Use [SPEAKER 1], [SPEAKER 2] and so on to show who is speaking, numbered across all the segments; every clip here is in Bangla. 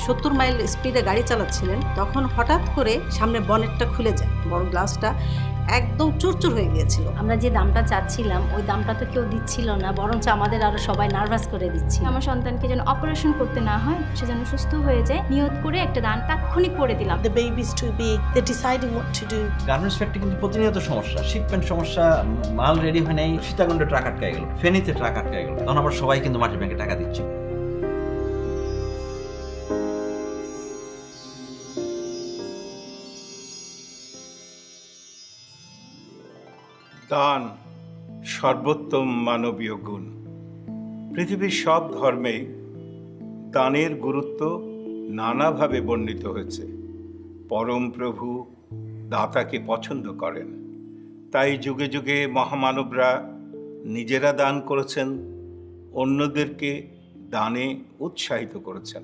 [SPEAKER 1] 70 মাইল স্পিডে গাড়ি চালাচ্ছিলেন, তখন হঠাৎ করে সামনে বনেটটা খুলে যায়, বড় গ্লাসটা একদম চুরচুর হয়ে গিয়েছিল।
[SPEAKER 2] আমরা যে দামটা চাচ্ছিলাম ওই দামটা তো কেউ দিচ্ছিল না, বরঞ্চ আমাদের আরো সবাই নার্ভাস করে দিচ্ছি।
[SPEAKER 3] আমার সন্তানকে যেন অপারেশন করতে না হয়, সে যেন সুস্থ হয়ে যায়, নিয়ত করে একটা দান তাৎক্ষণিক করে দিলাম।
[SPEAKER 4] The baby's too big, they're deciding what to do.
[SPEAKER 5] Garments factory কিন্তু প্রতিনিয়ত সমস্যা, শিপমেন্ট সমস্যা, মাল রেডি হয় নাই, সীতাকুণ্ডে ট্রাক আটকায় গেল, ফেনীতে ট্রাক আটকায় গেল, তখন আবার সবাই কিন্তু মাটির ব্যাংকে টাকা দিচ্ছে।
[SPEAKER 6] দান সর্বোত্তম মানবীয় গুণ। পৃথিবীর সব ধর্মে দানের গুরুত্ব নানাভাবে বর্ণিত হয়েছে। পরম প্রভু দাতাকে পছন্দ করেন, তাই যুগে যুগে মহামানবরা নিজেরা দান করেছেন, অন্যদেরকে দানে উৎসাহিত করেছেন।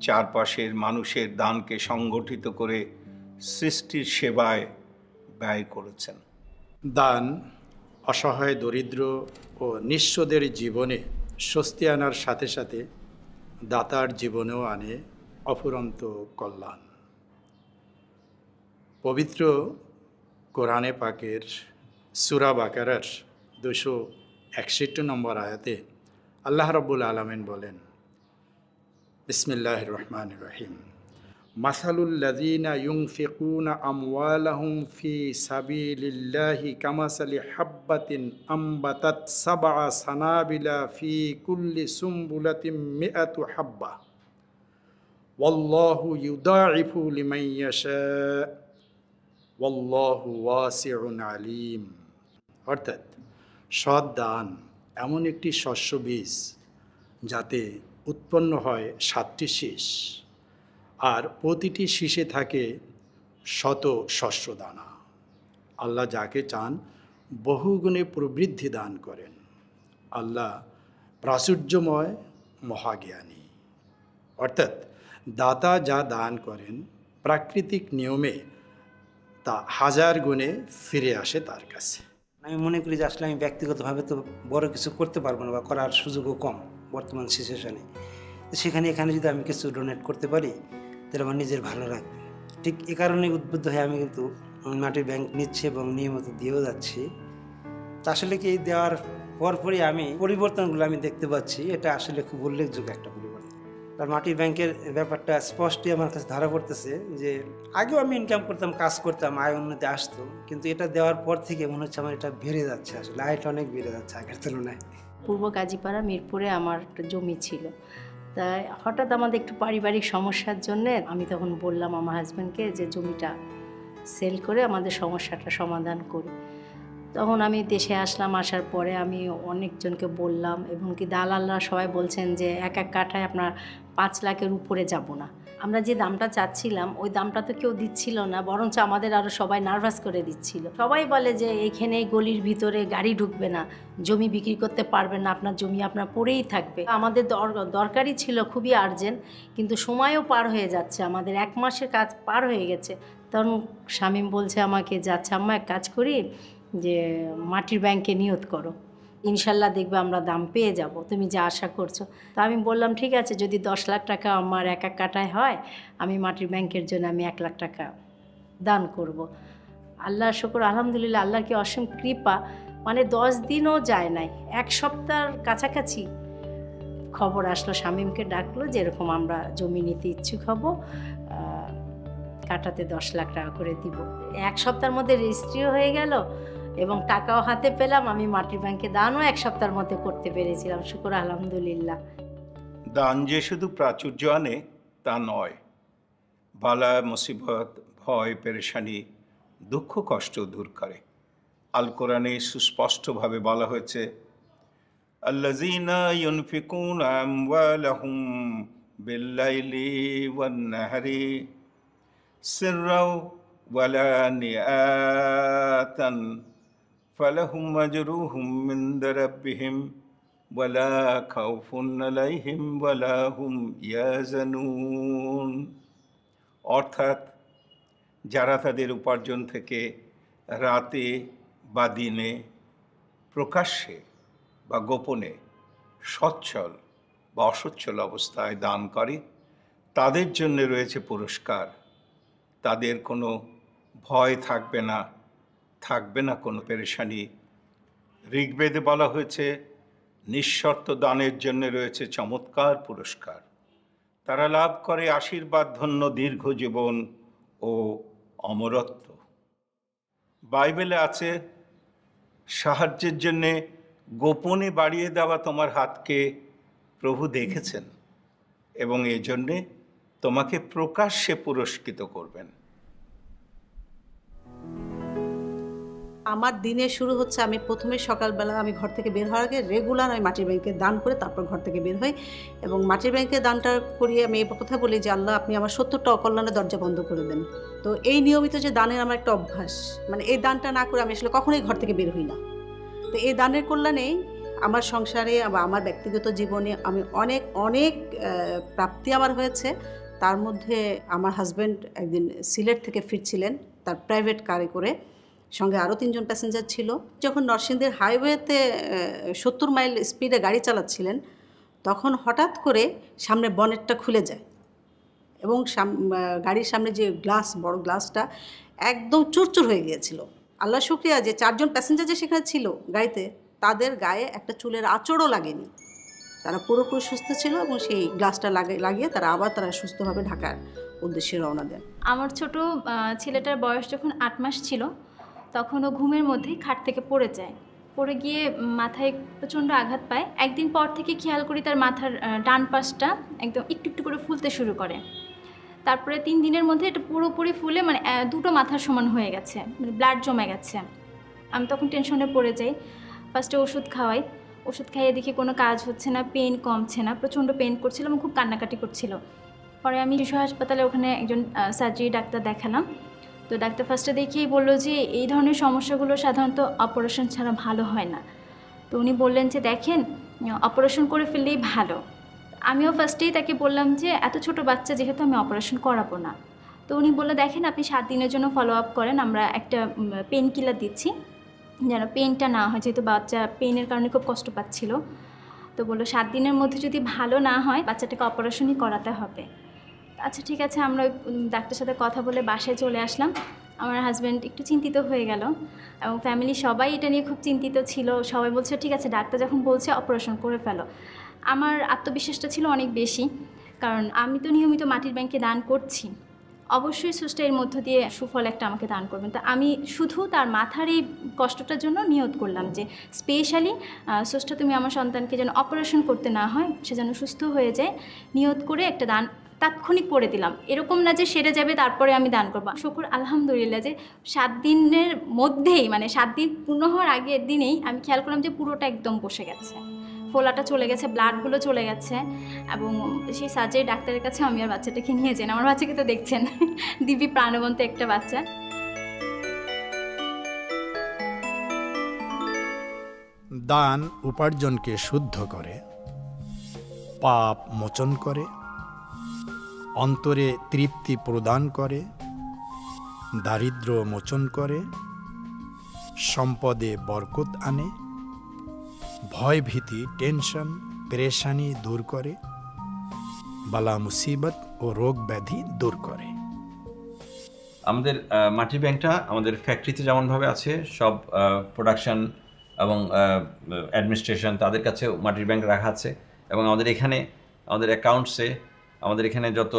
[SPEAKER 6] চারপাশের মানুষের দানকে সংগঠিত করে সৃষ্টির সেবায় ব্যয় করেছেন।
[SPEAKER 7] দান অসহায়, দরিদ্র ও নিঃস্বদের জীবনে স্বস্তি আনার সাথে সাথে দাতার জীবনেও আনে অফুরন্ত কল্যাণ। পবিত্র কোরআনে পাকের সূরা বাকারার 261 নম্বর আয়াতে আল্লাহ রাব্বুল আলামিন বলেন, বিসমিল্লাহির রহমানির রহিম, মাসালুল্লাযীনা ইউনফিকুনা আমওয়ালাহুম ফি সাবিলিল্লাহি কামাসালি হাব্বাতিন আম্বাতাত সাবআ সানাবিলা ফি কুল্লি সুমবুলাতিন মিআতু হাব্বা ওয়াল্লাহু ইউদাইফু লিমান ইয়াশা ওয়াল্লাহু ওয়াসিউন আলিম। অর্থাৎ সৎ দান এমন একটি শস্য বীজ যাতে উৎপন্ন হয় 7টি শীষ, আর প্রতিটি শীষে থাকে শত শস্য দানা। আল্লাহ যাকে চান বহুগুণে প্রবৃদ্ধি দান করেন। আল্লাহ প্রাচুর্যময়, মহাজ্ঞানী। অর্থাৎ দাতা যা দান করেন প্রাকৃতিক নিয়মে তা 1000 গুণে ফিরে আসে তার কাছে।
[SPEAKER 8] আমি মনে করি যে আসলে আমি ব্যক্তিগতভাবে তো বড় কিছু করতে পারবো না বা করার সুযোগও কম বর্তমান সিচুয়েশনে। সেখানে এখানে যদি আমি কিছু ডোনেট করতে পারি তাহলে আমার নিজের ভালো লাগবে। ঠিক এ কারণে উদ্বুদ্ধ হয়ে আমি কিন্তু মাটির ব্যাংক নিচ্ছি এবং নিয়মিত দিয়েও যাচ্ছি। তা আসলে কি এই দেওয়ার পরপরই আমি পরিবর্তনগুলো আমি দেখতে পাচ্ছি, এটা আসলে খুব উল্লেখযোগ্য একটা পরিবর্তন। আর মাটির ব্যাংকের ব্যাপারটা স্পষ্টই আমার কাছে ধরা পড়তেছে যে আগেও আমি ইনকাম করতাম, কাজ করতাম, আয় উন্নতি আসতো, কিন্তু এটা দেওয়ার পর থেকে মনে হচ্ছে আমার এটা বেড়ে যাচ্ছে, আসলে আয়টা অনেক বেড়ে যাচ্ছে আগের তুলনায়।
[SPEAKER 2] পূর্ব কাজীপাড়া মিরপুরে আমার একটা জমি ছিল, তাই হঠাৎ আমাদের একটু পারিবারিক সমস্যার জন্যে আমি তখন বললাম আমার হাজব্যান্ডকে যে জমিটা সেল করে আমাদের সমস্যাটা সমাধান করি। তখন আমি দেশে আসলাম, আসার পরে আমি অনেকজনকে বললাম, এবং কি দালালরা সবাই বলছেন যে এক এক কাঠায় আপনার 5 লাখের উপরে যাব না। আমরা যে দামটা চাচ্ছিলাম ওই দামটা তো কেউ দিচ্ছিল না, বরঞ্চ আমাদের আরও সবাই নার্ভাস করে দিচ্ছিল। সবাই বলে যে এইখানে গলির ভিতরে গাড়ি ঢুকবে না, জমি বিক্রি করতে পারবেন না, আপনার জমি আপনার পড়েই থাকবে। আমাদের দরকারই ছিল, খুবই আর্জেন্ট, কিন্তু সময়ও পার হয়ে যাচ্ছে, আমাদের 1 মাসের কাজ পার হয়ে গেছে। তখন শামীম বলছে আমাকে যে আচ্ছা আম্মা এক কাজ করি, যে মাটির ব্যাংকে নিয়ত করো, ইনশাল্লাহ দেখবে আমরা দাম পেয়ে যাব, তুমি যা আশা করছো। তা আমি বললাম ঠিক আছে, যদি 10 লাখ টাকা আমার এক এক কাঠায় হয়, আমি মাটির ব্যাংকের জন্য আমি 1 লাখ টাকা দান করব। আল্লাহর শুকর, আলহামদুলিল্লাহ, আল্লাহর কি অসীম কৃপা, মানে 10 দিনও যায় নাই, 1 সপ্তাহের কাছাকাছি খবর আসলো, শামীমকে ডাকলো যে এরকম আমরা জমি নিতে ইচ্ছুক হব, কাটাতে 10 লাখ টাকা করে দিব। 1 সপ্তাহের মধ্যে রেজিস্ট্রিও হয়ে গেল এবং টাকাও হাতে পেলাম। আমি মাটির ব্যাংকে দানও 1 সপ্তাহের মধ্যে করতে পেরেছিলাম, শুকর আলহামদুলিল্লাহ।
[SPEAKER 6] দান যে শুধু প্রাচুর্য আনে তা নয়, বালা মুসিবত, ভয়, পেরেশানি, দুঃখ, কষ্ট দূর করে। আল কোরআনে সুস্পষ্টভাবে বলা হয়েছে, আল্লাযীনা ইউনফিকুনা আমওয়ালাহুম বিল্লাইলি ওয়ান নাহারি সিররাও ওয়ালানিয়াতান ফালাহুম আজরুহুম ইনদা রাব্বিহিম ওয়ালা খাউফুন আলাইহিম ওয়ালা হুম ইয়াহজানুন। অর্থাৎ যারা তাদের উপার্জন থেকে রাতে বা দিনে, প্রকাশ্যে বা গোপনে, সচ্ছল বা অসচ্ছল অবস্থায় দান করে, তাদের জন্য রয়েছে পুরস্কার। তাদের কোনো ভয় থাকবে না, থাকবে না কোনো পেরেশানি। ঋগ্বেদে বলা হয়েছে নিঃশর্ত দানের জন্য রয়েছে চমৎকার পুরস্কার। তারা লাভ করে আশীর্বাদ ধন্য দীর্ঘ জীবন ও অমরত্ব। বাইবেলে আছে সাহায্যের জন্যে গোপনে বাড়িয়ে দেওয়া তোমার হাতকে প্রভু দেখেছেন এবং এজন্যে তোমাকে প্রকাশ্যে পুরস্কৃত করবেন।
[SPEAKER 1] আমার দিনের শুরু হচ্ছে, আমি প্রথমে সকালবেলা আমি ঘর থেকে বের হওয়ার আগে রেগুলার আমি মাটির ব্যাংকে দান করে তারপর ঘর থেকে বের হই এবং মাটির ব্যাংকে দানটা করিয়ে আমি এই কথা বলি যে আল্লাহ আপনি আমার 70টা অকল্যাণের দরজা বন্ধ করে দেন। তো এই নিয়মিত যে দানের আমার একটা অভ্যাস, মানে এই দানটা না করে আমি আসলে কখনোই ঘর থেকে বের হই না। তো এই দানের কল্যাণেই আমার সংসারে বা আমার ব্যক্তিগত জীবনে আমি অনেক অনেক প্রাপ্তি আমার হয়েছে। তার মধ্যে আমার হাজব্যান্ড একদিন সিলেট থেকে ফিরছিলেন তার প্রাইভেট কারে করে, সঙ্গে আরও 3 জন প্যাসেঞ্জার ছিল। যখন নরসিংদীর হাইওয়েতে 70 মাইল স্পিডে গাড়ি চালাচ্ছিলেন তখন হঠাৎ করে সামনে বনেটটা খুলে যায় এবং গাড়ির সামনে যে গ্লাস, বড় গ্লাসটা একদম চুরচুর হয়ে গিয়েছিল। আল্লাহ শুকরিয়া যে 4 জন প্যাসেঞ্জার যে সেখানে ছিল গাড়িতে, তাদের গায়ে একটা চুলের আঁচড়ও লাগেনি। তারা পুরোপুরি সুস্থ ছিল এবং সেই গ্লাসটা লাগিয়ে তারা সুস্থভাবে ঢাকার উদ্দেশ্যে রওনা দেন।
[SPEAKER 3] আমার ছোট ছেলেটার বয়স যখন 8 মাস ছিল তখন ও ঘুমের মধ্যেই খাট থেকে পড়ে যায়। পড়ে গিয়ে মাথায় প্রচণ্ড আঘাত পায়। একদিন পর থেকে খেয়াল করি তার মাথার ডান পাশটা একদম একটু একটু করে ফুলতে শুরু করে। তারপরে 3 দিনের মধ্যে এটা পুরোপুরি ফুলে মানে 2টো মাথার সমান হয়ে গেছে, মানে ব্লাড জমে গেছে। আমি তখন টেনশনে পড়ে যাই। ফার্স্টে ওষুধ খাওয়াই, ওষুধ খাইয়ে দেখি কোনো কাজ হচ্ছে না, পেন কমছে না, প্রচণ্ড পেন করছিল এবং খুব কান্নাকাটি করছিল। পরে আমি শিশু হাসপাতালে ওখানে একজন সার্জারি ডাক্তার দেখালাম। তো ডাক্তার ফার্স্টে দেখিয়েই বললো যে এই ধরনের সমস্যাগুলো সাধারণত অপারেশন ছাড়া ভালো হয় না। তো উনি বললেন যে দেখেন অপারেশন করে ফেললেই ভালো। আমিও ফার্স্টেই তাকে বললাম যে এত ছোট বাচ্চা যেহেতু আমি অপারেশন করাবো না। তো উনি বললো দেখেন আপনি 7 দিনের জন্য ফলো আপ করেন, আমরা একটা পেন কিলার দিচ্ছি যেন পেনটা না হয়, যেহেতু বাচ্চা পেনের কারণে খুব কষ্ট পাচ্ছিল। তো বললো 7 দিনের মধ্যে যদি ভালো না হয় বাচ্চাটাকে অপারেশনই করাতে হবে। আচ্ছা ঠিক আছে, আমরা ডাক্তারের সাথে কথা বলে বাসায় চলে আসলাম। আমার হাজব্যান্ড একটু চিন্তিত হয়ে গেল এবং ফ্যামিলি সবাই এটা নিয়ে খুব চিন্তিত ছিল। সবাই বলছে ঠিক আছে ডাক্তার যখন বলছে অপারেশন করে ফেলো। আমার আত্মবিশ্বাসটা ছিল অনেক বেশি, কারণ আমি তো নিয়মিত মাটির ব্যাংকে দান করছি, অবশ্যই স্রষ্টা এর মধ্য দিয়ে সুফল একটা আমাকে দান করবেন। তো আমি শুধু তার মাথার এই কষ্টটার জন্য নিয়ত করলাম যে স্পেশালি স্রষ্টা তুমি আমার সন্তানকে যেন অপারেশন করতে না হয়, সে যেন সুস্থ হয়ে যায়, নিয়ত করে একটা দান তাৎক্ষণিক করে দিলাম। এরকম না যে সেরে যাবে তারপরে আমি দান করবো। শুকুর আলহামদুলিল্লাহ যে 7 দিনের মধ্যেই, মানে 7 দিন পূর্ণ হওয়ার আগের দিনেই আমি খেয়াল করলাম যে পুরোটা একদম বসে গেছে, ফোলাটা চলে গেছে, ব্লাডগুলো চলে গেছে। এবং সেই সার্জারি ডাক্তারের কাছে আমি আর বাচ্চাটাকে নিয়ে যাই। আমার বাচ্চাকে তো দেখছেন দিব্যি প্রাণবন্ত একটা বাচ্চা।
[SPEAKER 7] দান উপার্জনকে শুদ্ধ করে, পাপ মোচন করে, অন্তরে তৃপ্তি প্রদান করে, দারিদ্র্য মোচন করে, সম্পদে বরকত আনে, ভয় ভীতি টেনশন পেরেশানি দূর করে, বালা মুসিবত ও রোগ ব্যাধি দূর করে।
[SPEAKER 5] আমাদের মাটির ব্যাংকটা আমাদের ফ্যাক্টরিতে যেমনভাবে আছে, সব প্রোডাকশন এবং অ্যাডমিনিস্ট্রেশন তাদের কাছে মাটির ব্যাংক রাখা আছে। এবং আমাদের এখানে আমাদের অ্যাকাউন্টসে আমাদের এখানে যত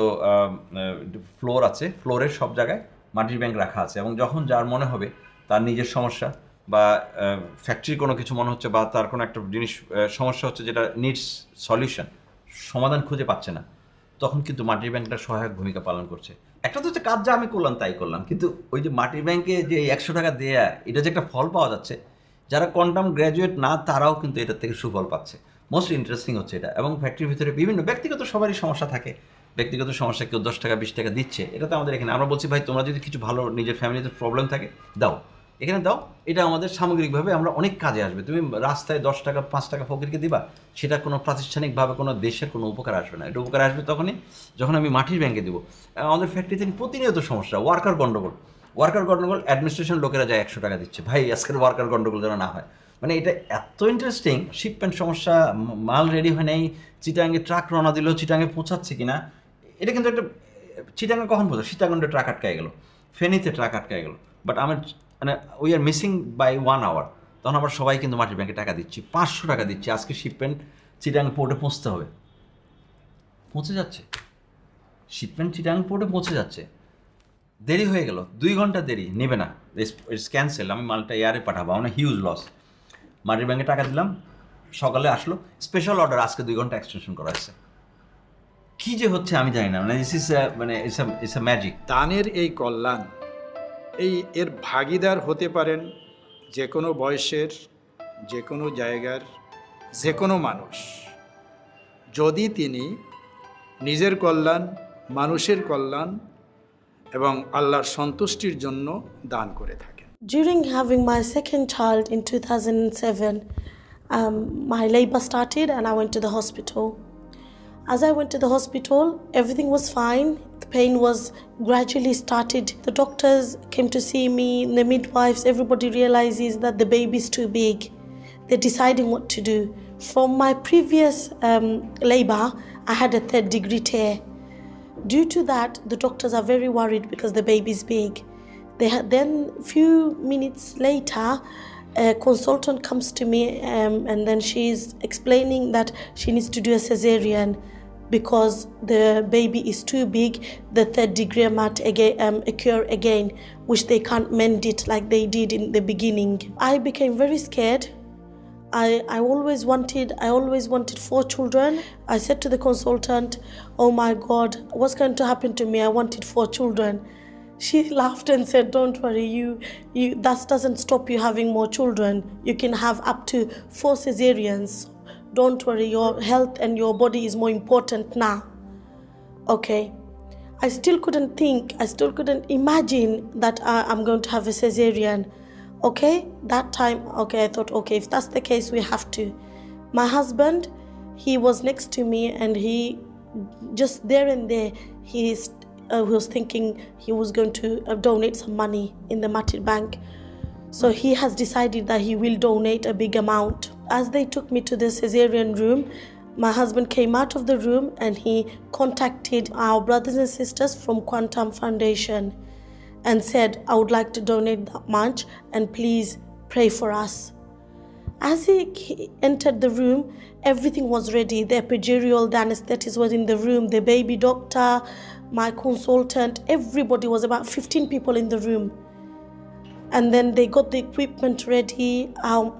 [SPEAKER 5] ফ্লোর আছে, ফ্লোরের সব জায়গায় মাটির ব্যাংক রাখা আছে। এবং যখন যার মনে হবে তার নিজের সমস্যা বা ফ্যাক্টরির কোনো কিছু মনে হচ্ছে বা তার কোনো একটা জিনিস সমস্যা হচ্ছে যেটা নিডস সলিউশন, সমাধান খুঁজে পাচ্ছে না, তখন কিন্তু মাটির ব্যাংকটা সহায়ক ভূমিকা পালন করছে। একটা তো হচ্ছে কাজ যা আমি করলাম তাই করলাম, কিন্তু ওই যে মাটির ব্যাংকে যে 100 টাকা দেয়া, এটা যে একটা ফল পাওয়া যাচ্ছে, যারা কোয়ান্টাম গ্র্যাজুয়েট না তারাও কিন্তু এটার থেকে সুফল পাচ্ছে। মোস্ট ইন্টারেস্টিং হচ্ছে এটা। এবং ফ্যাক্টরির ভিতরে বিভিন্ন ব্যক্তিগত সবারই সমস্যা থাকে, ব্যক্তিগত সমস্যা কেউ 10 টাকা 20 টাকা দিচ্ছে, এটা তো আমাদের এখানে আমরা বলছি ভাই তোমরা যদি কিছু ভালো নিজের ফ্যামিলিতে প্রবলেম থাকে দাও, এখানে দাও, এটা আমাদের সামগ্রিকভাবে আমরা অনেক কাজে আসবে। তুমি রাস্তায় 10 টাকা 5 টাকা ফকিরকে দিবা, সেটা কোনো প্রাতিষ্ঠানিকভাবে কোনো দেশের কোনো উপকার আসবে না। এটা উপকার আসবে তখনই যখন আমি মাটির ব্যাংকে দেবো। আমাদের ফ্যাক্টরিতে প্রতিনিয়ত সমস্যা, ওয়ার্কার গণ্ডগোল, অ্যাডমিনিস্ট্রেশন লোকেরা যায় 100 টাকা দিচ্ছে, ভাই আজকের ওয়ার্কার গণ্ডগোল যেন না হয়। মানে এটা এত ইন্টারেস্টিং। শিপমেন্ট সমস্যা, মাল রেডি হয় নাই, চিটাঙ্গে ট্রাক রওনা দিল, চিটাঙ্গে পৌঁছাচ্ছে কিনা, এটা কিন্তু একটা চিটাগাং কখন বলতো সীতাকুণ্ডে ট্রাক আটকায় গেল, ফেনীতে ট্রাক আটকায় গেল, বাট আমার মানে we are missing by 1 hour। তখন আমরা সবাই কিন্তু মাটির ব্যাংকে টাকা দিচ্ছি, 500 টাকা দিচ্ছি, আজকে শিপমেন্ট চিটাগাং পোর্টে পৌঁছতে হবে, পৌঁছে যাচ্ছে, শিপমেন্ট চিটাগাং পোর্টে পৌঁছে যাচ্ছে, দেরি হয়ে গেল, 2 ঘন্টা দেরি, নেবে না, ইটস ক্যান্সেল, আমি মালটা এয়ারে পাঠাবো, আমার হিউজ লস। মাটির ব্যাংকে টাকা দিলাম, সকালে আসলো স্পেশাল অর্ডার, আজকে 2 ঘন্টা এক্সটেনশন করা হয়েছে। কি যে হচ্ছে আমি জানি না, মানে ইটস আ ম্যাজিক।
[SPEAKER 7] দানের এই কল্যাণ, এর ভাগিদার হতে পারেন যে কোনো বয়সের, যে কোনো জায়গার, যে কোনো মানুষ, যদি তিনি নিজের কল্যাণ, মানুষের কল্যাণ এবং আল্লাহর সন্তুষ্টির জন্য দান করে থাকেন।
[SPEAKER 4] During having my second child in 2007, my labor started and I went to the hospital. As I went to the hospital, everything was fine. The pain was gradually started. The doctors came to see me, the midwives, everybody realizes that the baby's too big. They're deciding what to do. From my previous labor, I had a 3rd degree tear. Due to that, the doctors are very worried because the baby's big. Then few minutes later, a consultant comes to me and then she's explaining that she needs to do a cesarean because the baby is too big. The 3rd degree might occur again, which they can't mend it like they did in the beginning. I became very scared. I always wanted 4 children. I said to the consultant, "Oh my God, what's going to happen to me? I wanted 4 children." She laughed and said, "Don't worry, you that doesn't stop you having more children. You can have up to 4 cesareans. Don't worry, your health and your body is more important now." Okay. I still couldn't imagine that I'm going to have a cesarean. Okay, that time, okay, I thought, okay, if that's the case, we have to. My husband, he was next to me and he just there and there, he was thinking he was going to donate some money in the Matir Bank. So he has decided that he will donate a big amount. As they took me to the cesarean room, my husband came out of the room and he contacted our brothers and sisters from Quantum Foundation and said, "I would like to donate that much and please pray for us." As he entered the room, everything was ready. The epidural, the anesthetist was in the room, the baby doctor, my consultant, everybody was about 15 people in the room. And then they got the equipment ready.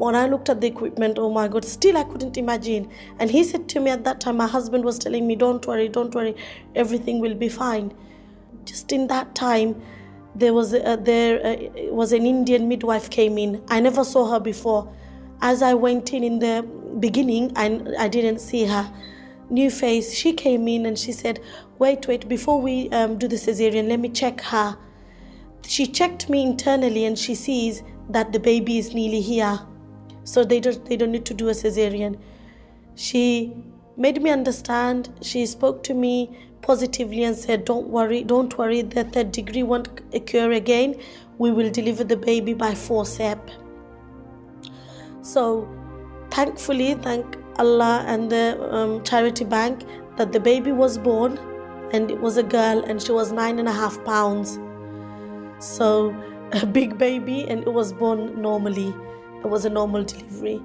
[SPEAKER 4] When I looked at the equipment, oh my God, still I couldn't imagine. And he said to me at that time, my husband was telling me, don't worry, everything will be fine. Just in that time, there was an Indian midwife came in. I never saw her before. As I went in the beginning, I didn't see her. New face, she came in and she said, wait, before we do the cesarean, let me check her. She checked me internally and she sees that the baby is nearly here. So they don't need to do a cesarean. She made me understand. She spoke to me positively and said, don't worry, the 3rd degree won't occur again. We will deliver the baby by forceps. So thankfully, thank Allah and the charity bank that the baby was born, and it was a girl and she was 9.5 pounds. So a big baby, and it was born normally. It was a normal delivery.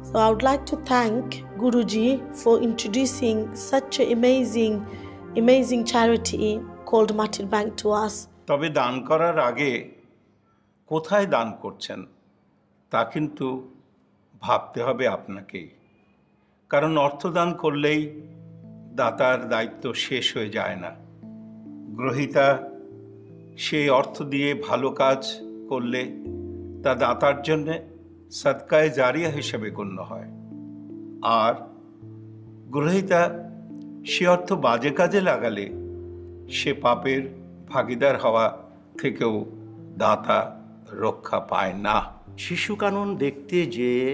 [SPEAKER 4] So I would like to thank Guruji for introducing such an amazing charity called Matir Bank to us.
[SPEAKER 6] তবে দান করার আগে কোথায় দান করছেন তা কিন্তু ভাবতে হবে আপনাকেই। কারণ অর্থদান করলেই দাতার দায়িত্ব শেষ হয়ে যায় না। গ্রহীতা সেই অর্থ দিয়ে ভালো কাজ করলে তা দাতার জন্য সদকায়ে জারিয়া হিসেবে গণ্য হয়। আর গ্রহীতা সে অর্থ বাজে কাজে লাগালে সে পাপের ভাগীদার হওয়া থেকেও দাতা রক্ষা পায় না।
[SPEAKER 9] শিশু কানন দেখতে যেয়ে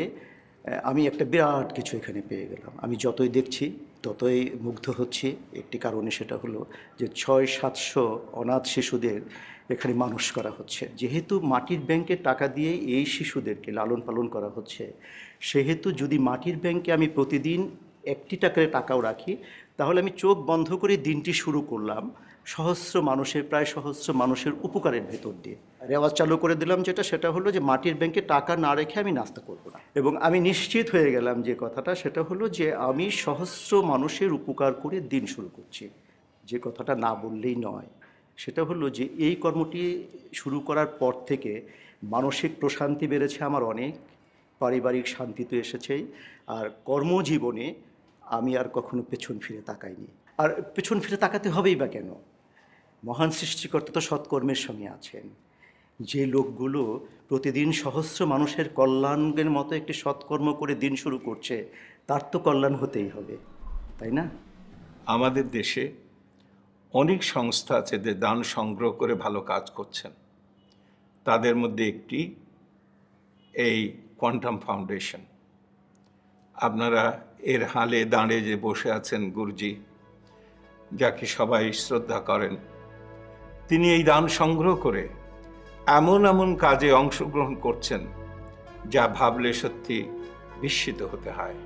[SPEAKER 9] আমি একটা বিরাট কিছু এখানে পেয়ে গেলাম। আমি যতই দেখছি ততই মুগ্ধ হচ্ছি। একটি কারণে সেটা হলো যে 600-700 অনাথ শিশুদের এখানে মানুষ করা হচ্ছে। যেহেতু মাটির ব্যাংকের টাকা দিয়ে এই শিশুদেরকে লালন পালন করা হচ্ছে, সেহেতু যদি মাটির ব্যাংকে আমি প্রতিদিন 1 টাকাও রাখি, তাহলে আমি চোখ বন্ধ করে দিনটি শুরু করলাম সহস্র মানুষের, প্রায় সহস্র মানুষের উপকারের ভেতর দিয়ে। রেওয়াজ চালু করে দিলাম সেটা হলো যে মাটির ব্যাংকে টাকা না রেখে আমি নাস্তা করব না। এবং আমি নিশ্চিত হয়ে গেলাম যে কথাটা, সেটা হলো যে আমি সহস্র মানুষের উপকার করে দিন শুরু করছি। যে কথাটা না বললেই নয়, সেটা হলো যে এই কর্মটি শুরু করার পর থেকে মানসিক প্রশান্তি বেড়েছে আমার অনেক, পারিবারিক শান্তি তো এসেছেই, আর কর্মজীবনে আমি আর কখনো পেছন ফিরে তাকাইনি। আর পেছন ফিরে তাকাতে হবেই বা কেন? মহান সৃষ্টিকর্তা তো সৎকর্মের সঙ্গে আছেন। যে লোকগুলো প্রতিদিন সহস্র মানুষের কল্যাণের মতো একটি সৎকর্ম করে দিন শুরু করছে, তার তো কল্যাণ হতেই হবে, তাই না?
[SPEAKER 6] আমাদের দেশে অনেক সংস্থা আছে যে দান সংগ্রহ করে ভালো কাজ করছেন। তাদের মধ্যে একটি এই কোয়ান্টাম ফাউন্ডেশন। আপনারা এর হালে দাঁড়িয়ে যে বসে আছেন গুরুজি, যাকে সবাই শ্রদ্ধা করেন, তিনি এই দান সংগ্রহ করে এমন এমন কাজে অংশগ্রহণ করছেন যা ভাবলে সত্যি বিস্মিত হতে হয়।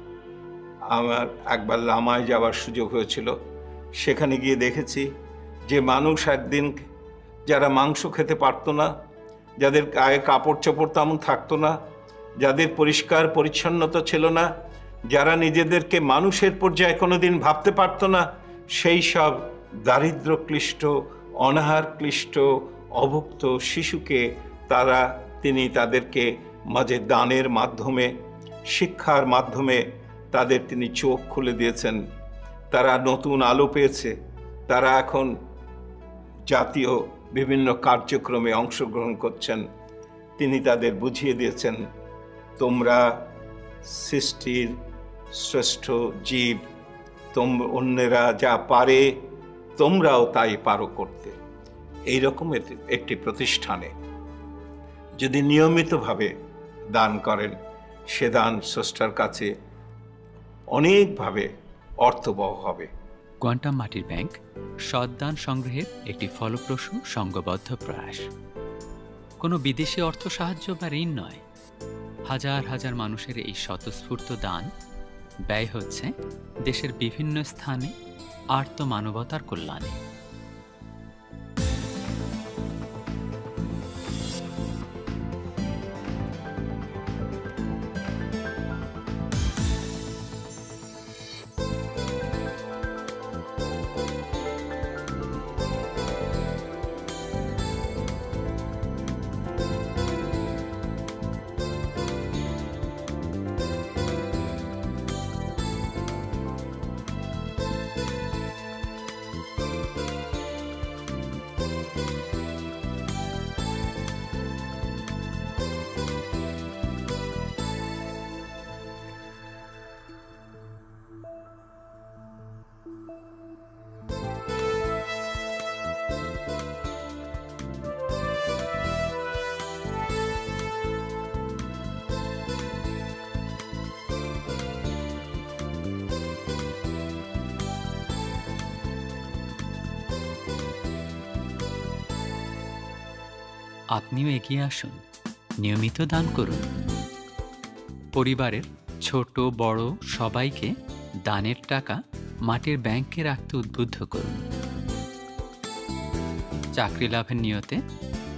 [SPEAKER 6] আমার একবার লামায় যাওয়ার সুযোগ হয়েছিল। সেখানে গিয়ে দেখেছি যে মানুষ একদিন যারা মাংস খেতে পারতো না, যাদের গায়ে কাপড় চোপড় তেমন থাকতো না, যাদের পরিষ্কার পরিচ্ছন্নতা ছিল না, যারা নিজেদেরকে মানুষের পর্যায়ে কোনোদিন ভাবতে পারতো না, সেই সব দারিদ্র ক্লিষ্ট, অনাহার ক্লিষ্ট, অভুক্ত শিশুকে তিনি তাদেরকে মাঝে দানের মাধ্যমে, শিক্ষার মাধ্যমে তিনি চোখ খুলে দিয়েছেন। তারা নতুন আলো পেয়েছে। তারা এখন জাতীয় বিভিন্ন কার্যক্রমে অংশগ্রহণ করছেন। তিনি তাদের বুঝিয়ে দিয়েছেন, তোমরা সৃষ্টির শ্রেষ্ঠ জীব, অন্যেরা যা পারে তোমরাও তাই পারো করতে। এইরকম একটি প্রতিষ্ঠানে যদি নিয়মিতভাবে দান করেন, সে দান স্রষ্টার কাছে অনেকভাবে অর্থবহ হবে।
[SPEAKER 10] কোয়ান্টাম মাটির ব্যাংক সৎ দান সংগ্রহের একটি ফলপ্রসূ সংঘবদ্ধ প্রয়াস। কোনো বিদেশি অর্থ সাহায্য বা ঋণ নয়। হাজার হাজার মানুষের এই স্বতঃস্ফূর্ত দান ব্যয় হচ্ছে দেশের বিভিন্ন স্থানে আর্ত মানবতার কল্যাণে। আপনিও এগিয়ে আসুন, নিয়মিত দান করুন। পরিবারের ছোট বড় সবাইকে দানের টাকা মাটির ব্যাংকে রাখতে উদ্বুদ্ধ করুন। চাকরি লাভের নিয়তে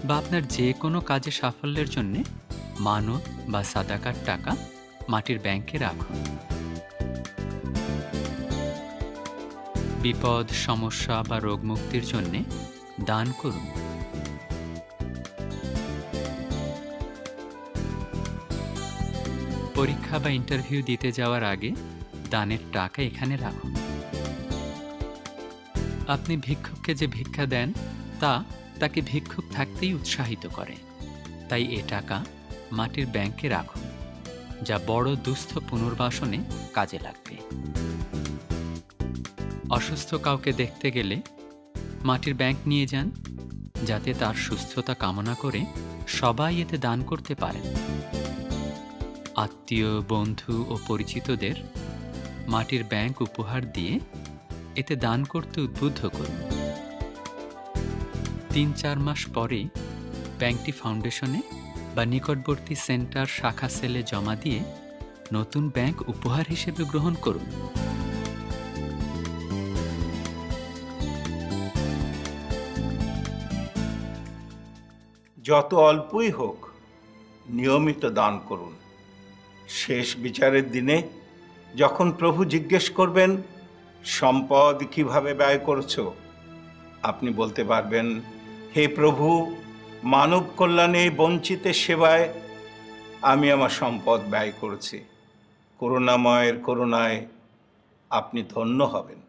[SPEAKER 10] বা আপনার যে কোনো কাজে সাফল্যের জন্যে মানত বা সাদাকার টাকা মাটির ব্যাংকে রাখুন। বিপদ, সমস্যা বা রোগ মুক্তির জন্যে দান করুন। পরীক্ষা বা ইন্টারভিউ দিতে যাওয়ার আগে দানের টাকা এখানে রাখুন। আপনি ভিক্ষুককে যে ভিক্ষা দেন তা তাকে ভিক্ষুক থাকতেই উৎসাহিত করে। তাই এ টাকা মাটির ব্যাংকে রাখুন, যা বড় দুস্থ পুনর্বাসনে কাজে লাগবে। অসুস্থ কাউকে দেখতে গেলে মাটির ব্যাংক নিয়ে যান, যাতে তার সুস্থতা কামনা করে সবাই এতে দান করতে পারেন। আত্মীয়, বন্ধু ও পরিচিতদের মাটির ব্যাংক উপহার দিয়ে এতে দান করতে উদ্বুদ্ধ করুন। ৩-৪ মাস পরে ব্যাংকটি ফাউন্ডেশনে বা নিকটবর্তী সেন্টার শাখা সেলে জমা দিয়ে নতুন ব্যাংক উপহার হিসেবে গ্রহণ করুন।
[SPEAKER 6] যত অল্পই হোক নিয়মিত দান করুন। শেষ বিচারের দিনে যখন প্রভু জিজ্ঞেস করবেন সম্পদ কিভাবে ব্যয় করছো, আপনি বলতে পারবেন, হে প্রভু, মানব কল্যাণে বঞ্চিতের সেবায় আমি আমার সম্পদ ব্যয় করেছি। করুণাময়ের করুণায় আপনি ধন্য হবেন।